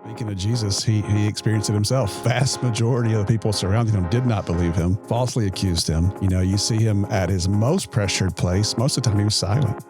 Speaking of Jesus, he experienced it himself. Vast majority of the people surrounding him did not believe him, falsely accused him. You know, you see him at his most pressured place. Most of the time he was silent.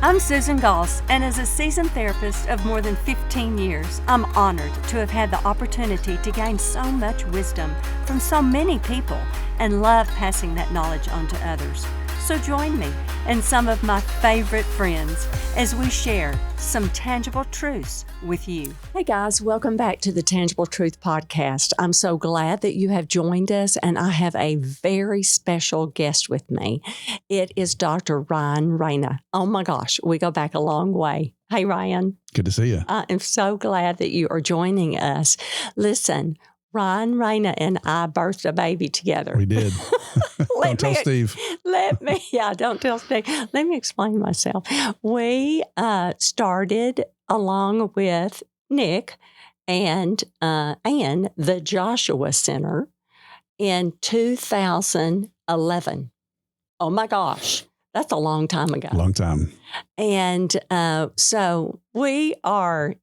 I'm Susan Goss, and as a seasoned therapist of more than 15 years, I'm honored to have had the opportunity to gain so much wisdom from so many people and love passing that knowledge on to others. So join me and some of my favorite friends as we share some tangible truths with you. Hey guys, welcome back to the Tangible Truth Podcast. I'm so glad that you have joined us, and I have a very special guest with me. It is Dr. Rana. Oh my gosh, we go back a long way. Hey Ryan. Good to see you. I am so glad that you are joining us. Listen, Rana and I birthed a baby together. We did. Don't tell Steve. Don't tell Steve. Let me explain myself. We started along with Nick and the Joshua Center in 2011. Oh my gosh, that's a long time ago. Long time. And so we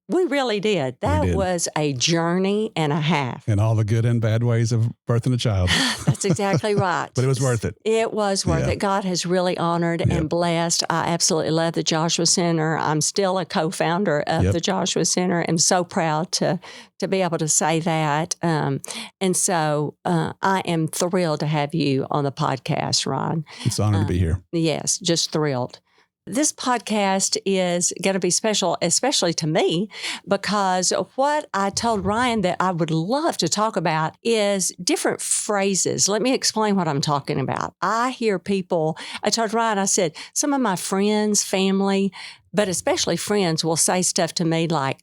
really did. That was a journey and a half. In all the good and bad ways of birthing a child. That's exactly right. But it was worth it. It was worth it. God has really honored and blessed. I absolutely love the Joshua Center. I'm still a co-founder of the Joshua Center. I'm so proud to be able to say that. And so I am thrilled to have you on the podcast, Ron. It's an honor to be here. Yes, just thrilled. This podcast is going to be special, especially to me, because what I told Ryan that I would love to talk about is different phrases. Let me explain what I'm talking about. I hear people, I told Ryan, I said, some of my friends, family, but especially friends will say stuff to me like,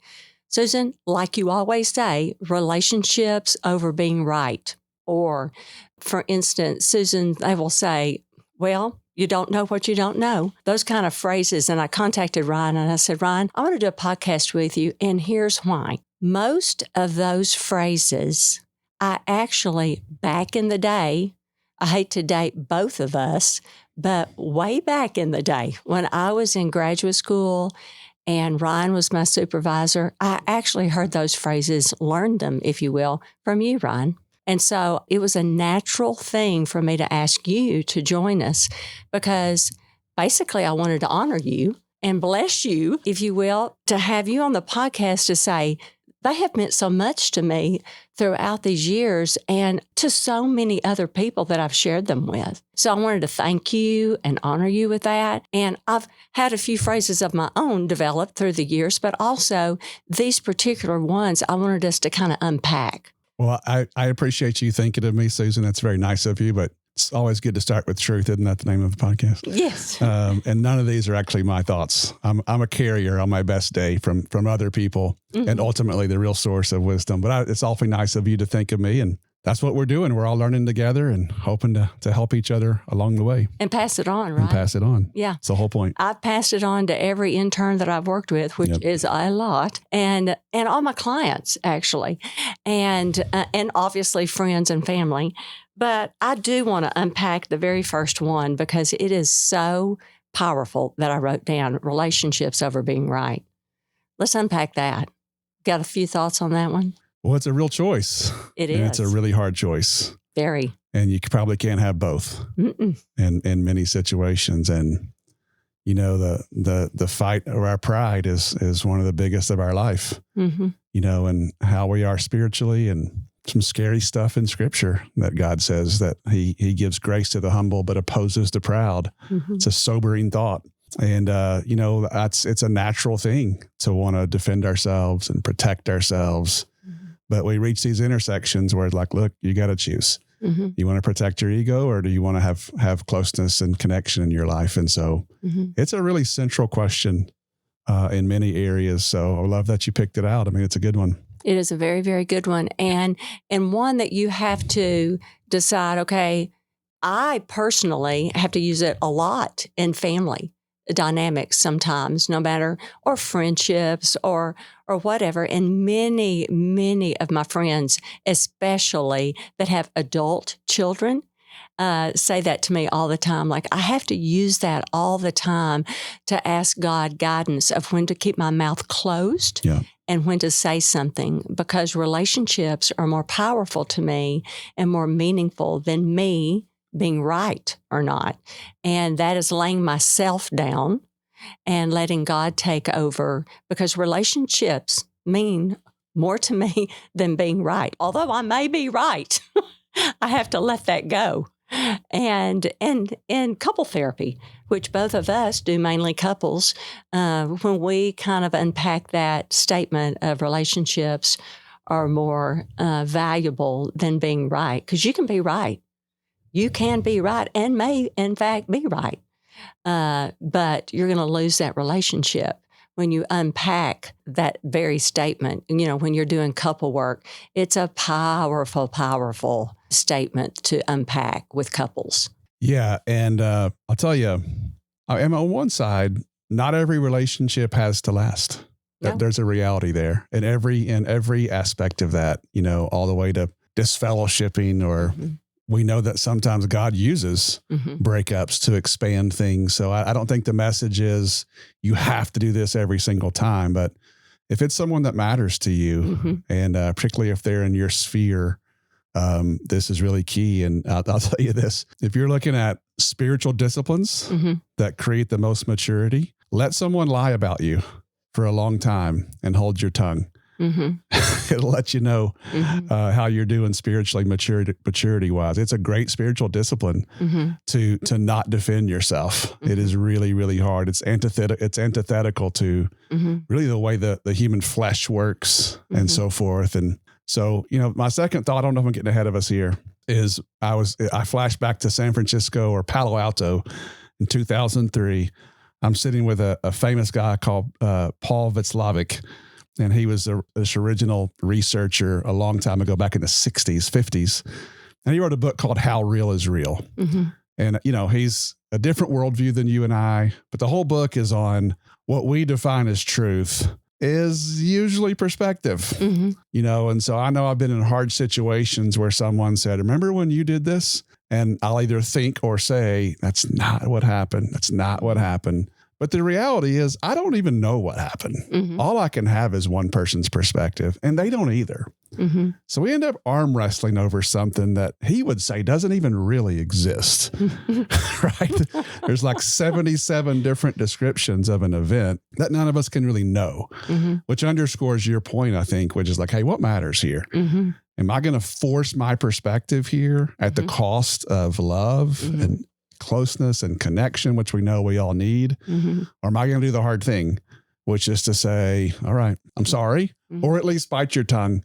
Susan, like you always say, relationships over being right. Or, for instance, Susan, they will say, well, you don't know what you don't know. Those kind of phrases. And I contacted Ryan and I said, Ryan, I want to do a podcast with you. And here's why. Most of those phrases, I actually, back in the day, I hate to date both of us, but way back in the day when I was in graduate school and Ryan was my supervisor, I actually heard those phrases, learned them, if you will, from you, Ryan. And so it was a natural thing for me to ask you to join us because basically I wanted to honor you and bless you, if you will, to have you on the podcast to say, they have meant so much to me throughout these years and to so many other people that I've shared them with. So I wanted to thank you and honor you with that. And I've had a few phrases of my own developed through the years, but also these particular ones I wanted us to kind of unpack. Well, I appreciate you thinking of me, Susan. That's very nice of you, but it's always good to start with truth. Isn't that the name of the podcast? Yes. And none of these are actually my thoughts. I'm a carrier on my best day from other people and ultimately the real source of wisdom. But it's awfully nice of you to think of me, and that's what we're doing. We're all learning together and hoping to help each other along the way. And pass it on, right? And pass it on. Yeah. That's the whole point. I've passed it on to every intern that I've worked with, which is a lot, and all my clients, actually, and obviously friends and family. But I do want to unpack the very first one because it is so powerful that I wrote down relationships over being right. Let's unpack that. Got a few thoughts on that one? Well, it's a real choice. It and is. It's a really hard choice. Very. And you probably can't have both in many situations. And, you know, the fight of our pride is one of the biggest of our life, you know, and how we are spiritually, and some scary stuff in scripture that God says that he gives grace to the humble, but opposes the proud. It's a sobering thought. And, you know, it's a natural thing to want to defend ourselves and protect ourselves. But we reach these intersections where it's like, look, you got to choose. You want to protect your ego, or do you want to have closeness and connection in your life? And so it's a really central question in many areas. So I love that you picked it out. I mean, it's a good one. It is a very, very good one. And one that you have to decide, okay, I personally have to use it a lot in family dynamics sometimes, no matter, or friendships or whatever. And many of my friends, especially that have adult children, say that to me all the time. Like, I have to use that all the time to ask God guidance of when to keep my mouth closed. Yeah. And when to say something, because relationships are more powerful to me and more meaningful than me being right or not. And that is laying myself down and letting God take over, because relationships mean more to me than being right. Although I may be right, I have to let that go. And in couple therapy, which both of us do, mainly couples, when we kind of unpack that statement of relationships are more valuable than being right, because you can be right. You can be right and may, in fact, be right. But you're going to lose that relationship when you unpack that very statement. You know, when you're doing couple work, it's a powerful, powerful statement to unpack with couples. Yeah. And I'll tell you, I am on one side, not every relationship has to last. No. There's a reality there in every aspect of that, you know, all the way to disfellowshipping, or we know that sometimes God uses breakups to expand things. So I don't think the message is you have to do this every single time, but if it's someone that matters to you, and particularly if they're in your sphere, this is really key. And I'll tell you this, if you're looking at spiritual disciplines that create the most maturity, let someone lie about you for a long time and hold your tongue. It'll let you know how you're doing spiritually, maturity wise. It's a great spiritual discipline to not defend yourself. It is really, really hard. It's antithetical to really the way the human flesh works and so forth. And so, you know, my second thought, I don't know if I'm getting ahead of us here, is I flashed back to San Francisco or Palo Alto in 2003. I'm sitting with a famous guy called Paul Václavic. And he was this original researcher a long time ago, back in the 60s, 50s. And he wrote a book called How Real is Real. And, you know, he's a different worldview than you and I, but the whole book is on what we define as truth is usually perspective, you know? And so I know I've been in hard situations where someone said, remember when you did this? And I'll either think or say, that's not what happened. That's not what happened. But the reality is, I don't even know what happened. All I can have is one person's perspective, and they don't either. So we end up arm wrestling over something that he would say doesn't even really exist, right? There's like 77 different descriptions of an event that none of us can really know, which underscores your point, I think, which is like, hey, what matters here? Am I going to force my perspective here at the cost of love and closeness and connection, which we know we all need? Or am I going to do the hard thing, which is to say, all right, I'm sorry, or at least bite your tongue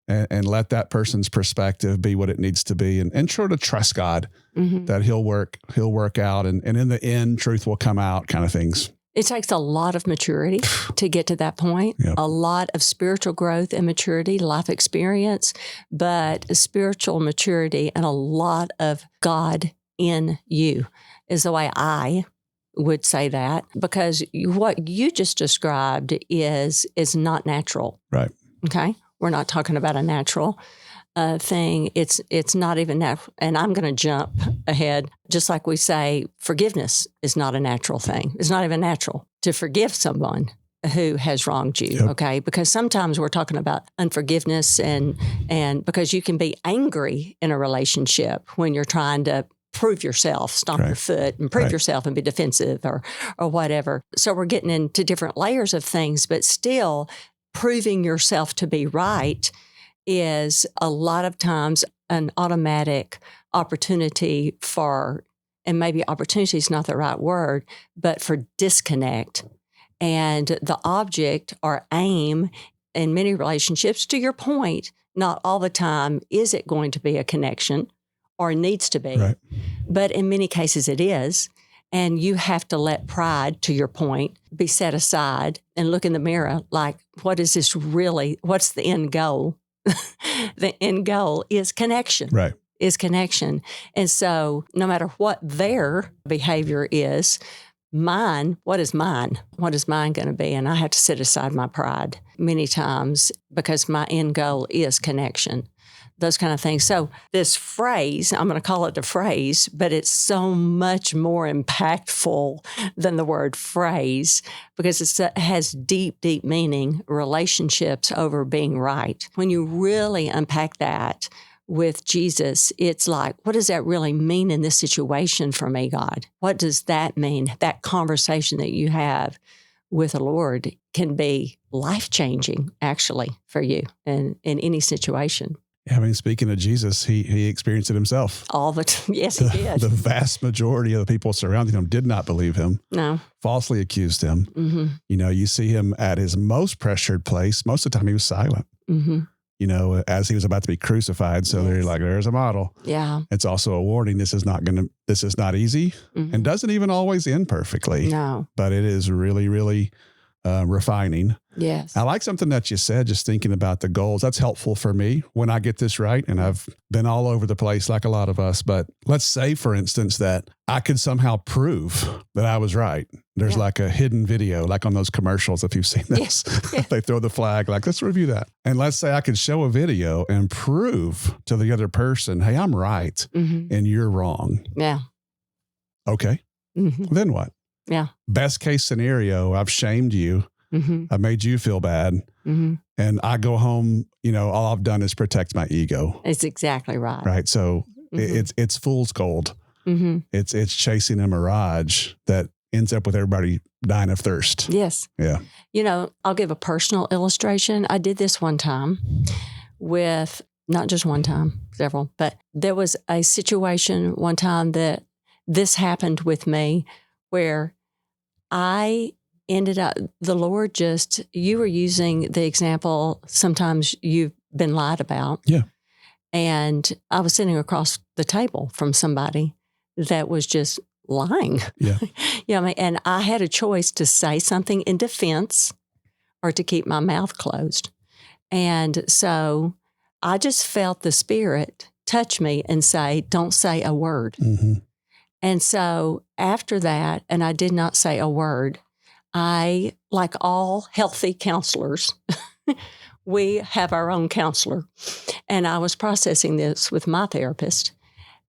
and let that person's perspective be what it needs to be, and try to trust God that he'll work out. And in the end, truth will come out, kind of things. It takes a lot of maturity to get to that point, a lot of spiritual growth and maturity, life experience, but spiritual maturity and a lot of God in you is the way I would say that, because what you just described is not natural. Right. Okay. We're not talking about a natural thing. It's not even natural. And I'm going to jump ahead. Just like we say, forgiveness is not a natural thing. It's not even natural to forgive someone who has wronged you. Okay. Because sometimes we're talking about unforgiveness and because you can be angry in a relationship when you're trying to prove yourself, stomp your foot and prove yourself and be defensive or whatever. So we're getting into different layers of things, but still proving yourself to be right is a lot of times an automatic opportunity for, and maybe opportunity is not the right word, but for disconnect. And the object or aim in many relationships, to your point, not all the time is it going to be a connection or needs to be. Right. But in many cases it is. And you have to let pride, to your point, be set aside and look in the mirror like, what is this really? What's the end goal? The end goal is connection. Right. Is connection. And so no matter what their behavior is, mine, what is mine? What is mine going to be? And I have to set aside my pride many times because my end goal is connection. those kind of things. So this phrase, I'm going to call it the phrase, but it's so much more impactful than the word phrase because it has deep, deep meaning, relationships over being right. When you really unpack that with Jesus, it's like, what does that really mean in this situation for me, God? What does that mean? That conversation that you have with the Lord can be life-changing, actually, for you in any situation. Yeah, I mean, speaking of Jesus, he experienced it himself. Yes, he did. The vast majority of the people surrounding him did not believe him. No. Falsely accused him. Mm-hmm. You know, you see him at his most pressured place. Most of the time he was silent. Mm-hmm. You know, as he was about to be crucified. So they're like, there's a model. Yeah. It's also a warning. This is not easy and doesn't even always end perfectly. No. But it is really, really refining. Yes. I like something that you said, just thinking about the goals. That's helpful for me when I get this right. And I've been all over the place like a lot of us. But let's say, for instance, that I could somehow prove that I was right. There's like a hidden video, like on those commercials, if you've seen this. Yeah. They throw the flag, like, let's review that. And let's say I could show a video and prove to the other person, hey, I'm right and you're wrong. Yeah. Okay. Then what? Yeah. Best case scenario, I've shamed you. I made you feel bad. And I go home, you know, all I've done is protect my ego. It's exactly right. Right. So it's fool's gold. It's chasing a mirage that ends up with everybody dying of thirst. Yes. Yeah. You know, I'll give a personal illustration. I did this one time with, not just one time, several, but there was a situation one time that this happened with me where I ended up, the Lord you were using the example, sometimes you've been lied about. Yeah. And I was sitting across the table from somebody that was just lying. Yeah. You know what I mean? And I had a choice to say something in defense or to keep my mouth closed. And so I just felt the Spirit touch me and say, don't say a word. And so after that, and I did not say a word, I, like all healthy counselors, we have our own counselor. And I was processing this with my therapist.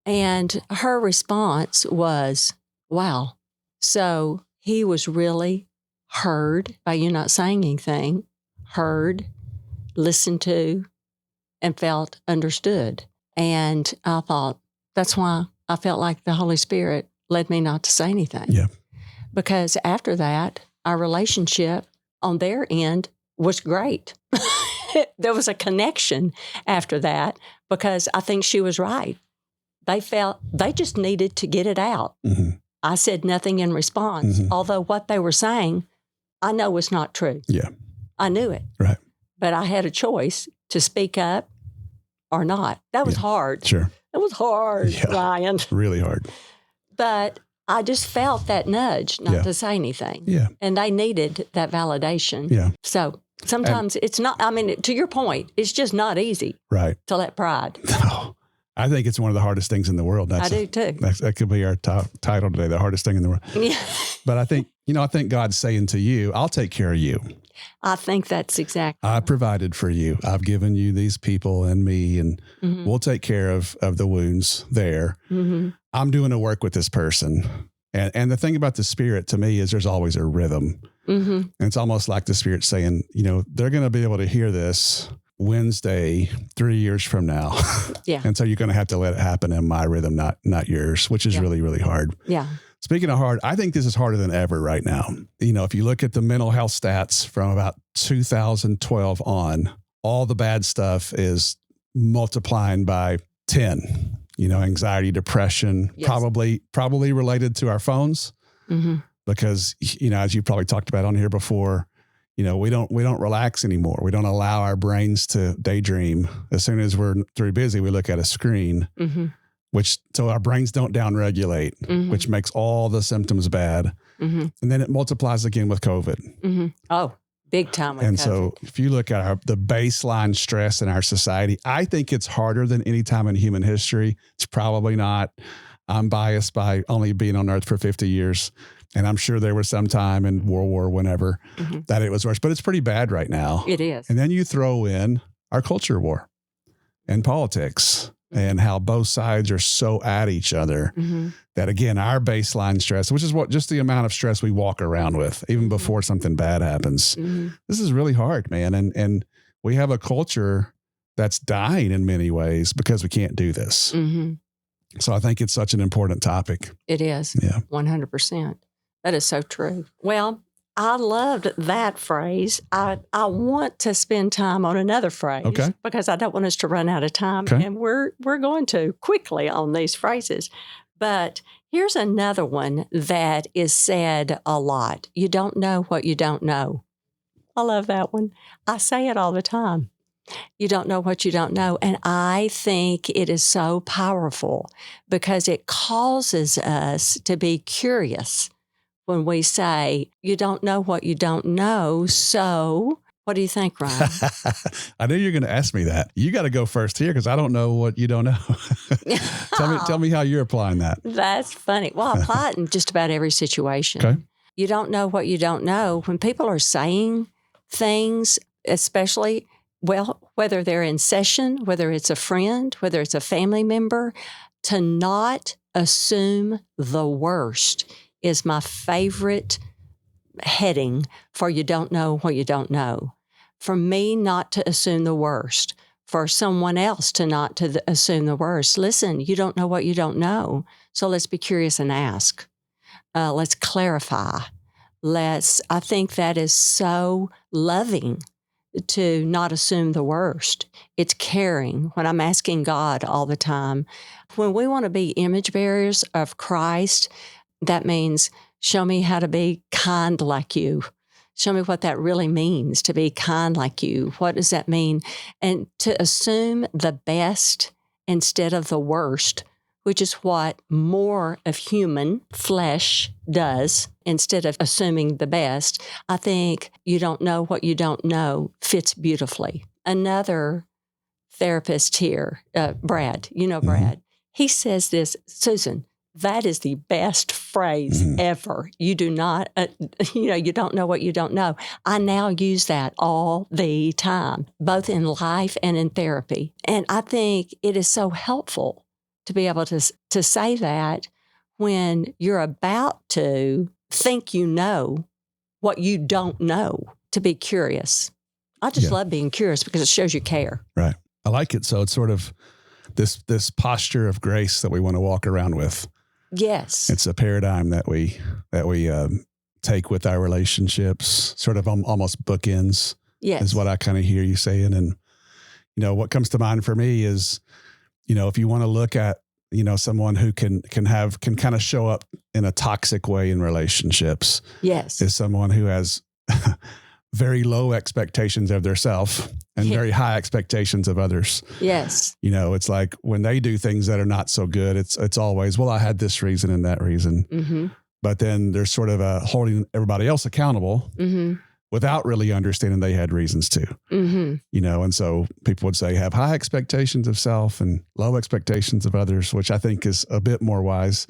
And her response was, wow, so he was really heard by you not saying anything, heard, listened to, and felt understood. And I thought, that's why I felt like the Holy Spirit led me not to say anything. Yeah. Because after that, our relationship on their end was great. There was a connection after that because I think she was right. They felt they just needed to get it out. I said nothing in response, although what they were saying, I know was not true. Yeah. I knew it. Right. But I had a choice to speak up or not. That was hard. Sure. It was hard, Ryan. Really hard. But I just felt that nudge not to say anything. Yeah. And they needed that validation. Yeah. So sometimes it's not, I mean, to your point, it's just not easy. Right. To let pride. No. I think it's one of the hardest things in the world. I do too. That could be our title today, the hardest thing in the world. Yeah. But I think God's saying to you, I'll take care of you. I think that's exactly. I provided for you. I've given you these people and me, and we'll take care of the wounds there. I'm doing a work with this person. And the thing about the Spirit to me is there's always a rhythm. And it's almost like the Spirit saying, they're going to be able to hear this Wednesday, 3 years from now. Yeah. And so you're going to have to let it happen in my rhythm, not yours, which is really, really hard. Yeah. Speaking of hard, I think this is harder than ever right now. If you look at the mental health stats from about 2012 on, all the bad stuff is multiplying by 10. Anxiety, depression, probably related to our phones. Because, as you probably talked about on here before, we don't relax anymore. We don't allow our brains to daydream. As soon as we're too busy, we look at a screen, so our brains don't downregulate, which makes all the symptoms bad. And then it multiplies again with COVID. Oh, big time with and COVID. So if you look at the baseline stress in our society, I think it's harder than any time in human history. It's probably not. I'm biased by only being on Earth for 50 years. And I'm sure there was some time in World War, whenever, that it was worse. But it's pretty bad right now. It is. And then you throw in our culture war. and politics and how both sides are so at each other that, again, our baseline stress, which is just the amount of stress we walk around with, even before something bad happens. This is really hard, man. And we have a culture that's dying in many ways because we can't do this. So I think it's such an important topic. It is. Yeah. 100%. That is so true. Well, I loved that phrase. I want to spend time on another phrase because I don't want us to run out of time. And we're going to quickly on these phrases. But here's another one that is said a lot. You don't know what you don't know. I love that one. I say it all the time. You don't know what you don't know. And I think it is so powerful because it causes us to be curious when we say, you don't know what you don't know. So what do you think, Ryan? I knew you were going to ask me that. You got to go first here because I don't know what you don't know. Tell me how you're applying that. That's funny. Well, I apply it in just about every situation. Okay. You don't know what you don't know. When people are saying things, especially, well, whether they're in session, whether it's a friend, whether it's a family member, to not assume the worst is my favorite heading for you don't know what you don't know. For me not to assume the worst, for someone else to not to assume the worst. Listen, you don't know what you don't know. So let's be curious and ask. Let's clarify. I think that is so loving to not assume the worst. It's caring. When I'm asking God all the time, when we want to be image bearers of Christ, that means show me how to be kind like you. Show me what that really means to be kind like you. What does that mean? And to assume the best instead of the worst, which is what more of human flesh does instead of assuming the best. I think you don't know what you don't know fits beautifully. Another therapist here, Brad, Brad, he says this, Susan, that is the best phrase ever. You do not, you don't know what you don't know. I now use that all the time, both in life and in therapy. And I think it is so helpful to be able to say that when you're about to think you know what you don't know, to be curious. I just love being curious because it shows you care. Right. I like it. So it's sort of this posture of grace that we want to walk around with. Yes. It's a paradigm that we take with our relationships, sort of almost bookends. Yes. Is what I kind of hear you saying. And, what comes to mind for me is, if you want to look at, someone who can kind of show up in a toxic way in relationships. Yes. Is someone who has very low expectations of themselves and very high expectations of others. Yes. It's like when they do things that are not so good, it's always, well, I had this reason and that reason. But then there's sort of holding everybody else accountable without really understanding they had reasons too. And so people would say have high expectations of self and low expectations of others, which I think is a bit more wise.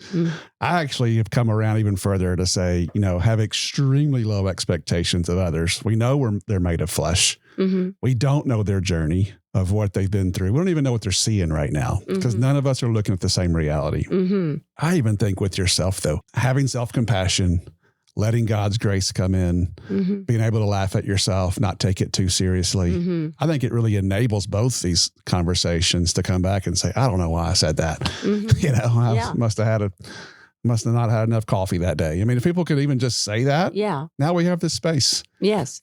I actually have come around even further to say, have extremely low expectations of others. We know they're made of flesh. We don't know their journey of what they've been through. We don't even know what they're seeing right now because none of us are looking at the same reality. I even think with yourself though, having self-compassion, letting God's grace come in, being able to laugh at yourself, not take it too seriously. I think it really enables both these conversations to come back and say, I don't know why I said that. I must have not had enough coffee that day. I mean, if people could even just say that, now we have this space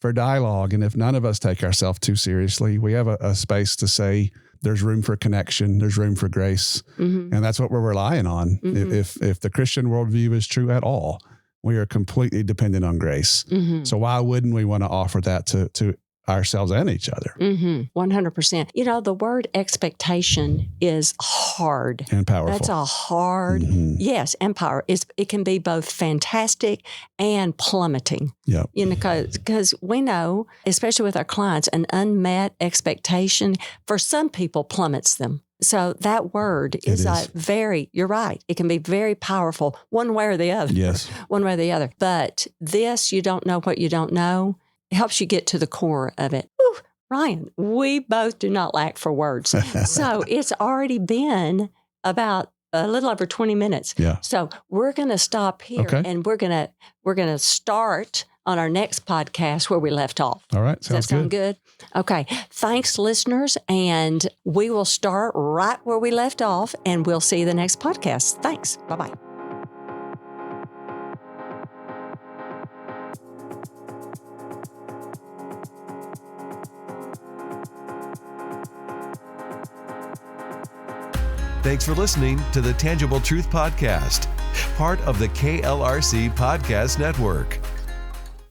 for dialogue. And if none of us take ourselves too seriously, we have a space to say, there's room for connection. There's room for grace. And that's what we're relying on. If the Christian worldview is true at all, we are completely dependent on grace. So why wouldn't we want to offer that to ourselves and each other? 100%. The word expectation is hard. And powerful. That's a hard, yes, and power. It can be both fantastic and plummeting. Yeah. Because we know, especially with our clients, an unmet expectation for some people plummets them. So that word is you're right. It can be very powerful one way or the other. Yes. One way or the other. But this, you don't know what you don't know, helps you get to the core of it. Ooh, Ryan, we both do not lack for words. So it's already been about a little over 20 minutes. Yeah. So we're going to stop here and we're going to start on our next podcast where we left off. All right. Does that sound good? Okay. Thanks, listeners. And we will start right where we left off, and we'll see you the next podcast. Thanks. Bye-bye. Thanks for listening to the Tangible Truth Podcast, part of the KLRC Podcast Network.